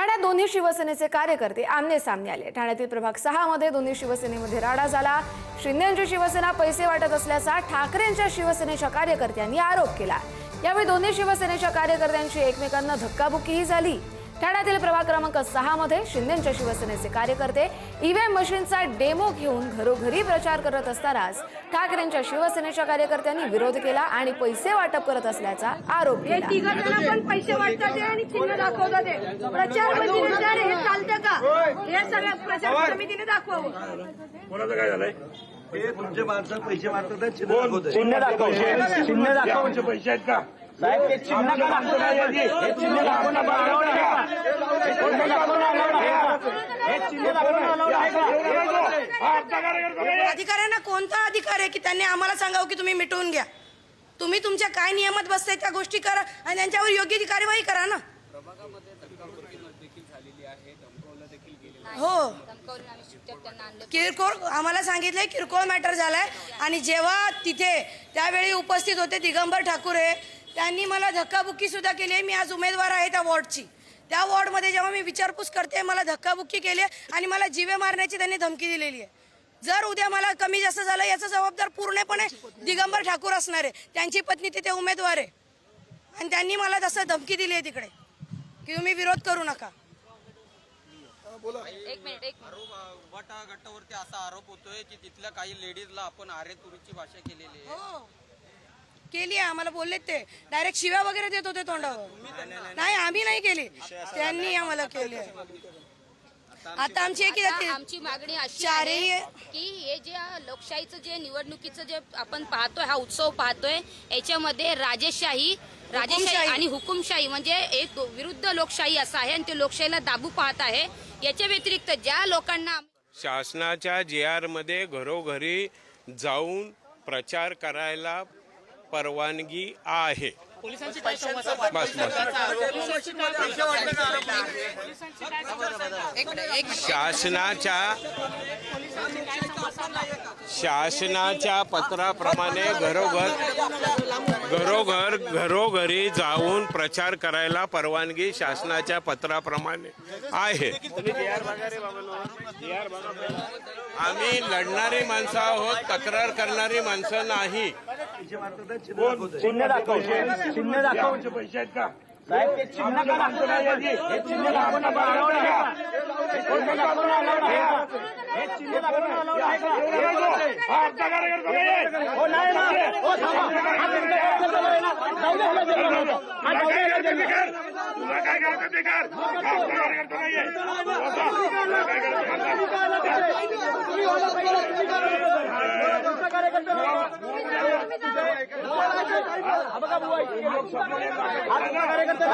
ठाण्यात दोन्ही शिवसेनेचे कार्यकर्ते आमने सामने आले। ठाण्यातील प्रभाग 6 मध्ये दोन्ही शिवसेनेमध्ये राडा झाला। शिंदेंची शिवसेना पैसे वाटत असल्याचा ठाकरेंच्या शिवसेनेच्या कार्यकर्त्यांनी आरोप केला। यावेळी दोन्ही शिवसेनेच्या कार्यकर्त्यांची एकमेकांना धक्काबुक्कीही झाली। ठाण्यातील प्रभाग क्रमांक 6 मध्ये शिंदेंच्या शिवसेनेचे कार्यकर्ते ईव्हीएम मशीनचा डेमो घेऊन घरोघरी प्रचार करत असतानाच ठाकरेंच्या शिवसेनेच्या कार्यकर्त्यांनी विरोध केला आणि पैसे वाटप करत असल्याचा आरोप केला। पण पैसे वाटतात आणि चिन्ह दाखवतात प्रचार म्हणजे हे चालतं का? हे सगळं प्रचार समितीने दाखवावं। कोणाचं काय झालंय? हे तुमचे माणसं पैसे मारतात चिन्ह दाखव पैसे आहेत का साहेब ते चिन्ह दाखवून हे चिन्ह दाखवून अधिकाऱ्यांना कोणता अधिकार आहे की त्यांनी आम्हाला सांगावं की तुम्ही मिटवून घ्या? तुम्ही तुमच्या काय नियमात बसताय त्या गोष्टी करा आणि त्यांच्यावर योग्य ती कार्यवाही करा ना। हो, किरकोळ आम्हाला सांगितलंय किरकोळ मॅटर झालाय आणि जेव्हा तिथे त्यावेळी उपस्थित होते दिगंबर ठाकूरे, त्यांनी मला धक्काबुक्की सुद्धा केली आहे। मी आज उमेदवार आहे त्या वॉर्डची। त्या वॉर्डमध्ये जेव्हा मी विचारपूस करते मला धक्काबुक्की केली आणि मला जीवे मारण्याची त्यांनी धमकी दिलेली आहे। जर उद्या मला कमी जास्त झालं याचा जबाबदार पूर्णपणे दिगंबर ठाकूर असणार आहे। त्यांची पत्नी तिथे उमेदवार आहे आणि त्यांनी मला तसं धमकी दिली आहे तिकडे की तुम्ही विरोध करू नका। एक मिनिट वटा गटावरती असा आरोप होतोय की तिथल्या काही लेडीजला आपण आरेतुरीची भाषा केलेली आहे। हो केली आहे, आम्हाला बोललेत ते डायरेक्ट शिव्या वगैरे देत होते तोंडावर। नाही आम्ही नाही केली, त्यांनी आम्हाला केली आहे। आता आमची मागणी अशी आहे की हे जे लोकशाहीचं जे निवडणुकीचं जे आपण पाहतोय हा उत्सव पाहतोय याच्यामध्ये राजेशाही आणि हुकुमशाही म्हणजे एक विरुद्ध लोकशाही असं आहे आणि ते लोकशाहीला दाबू पाहत आहे। याच्या व्यतिरिक्त ज्या लोकांना शासनाच्या JR मध्ये घरोघरी जाऊन प्रचार करायला परवानगी आहे। शासनाच्या पत्राप्रमाणे घरोघरी जाऊन प्रचार करायला परवानगी शासनाच्या पत्राप्रमाणे आहे। आम्ही लढणारी माणसं आहोत, तक्रार करणारी माणसं नाही। चिन्ह दाखव पैसे आहेत का साहेब ते चिन्ह हे चिन्ह दाखवून हे चिन्ह दाखवून आमचा कार्यकर्ता नाहीये। हो नाही ना हो तुला काय करायचं ते कर। आमचा कार्यकर्ता नाहीये। बघा बुवा कार्यकर्ता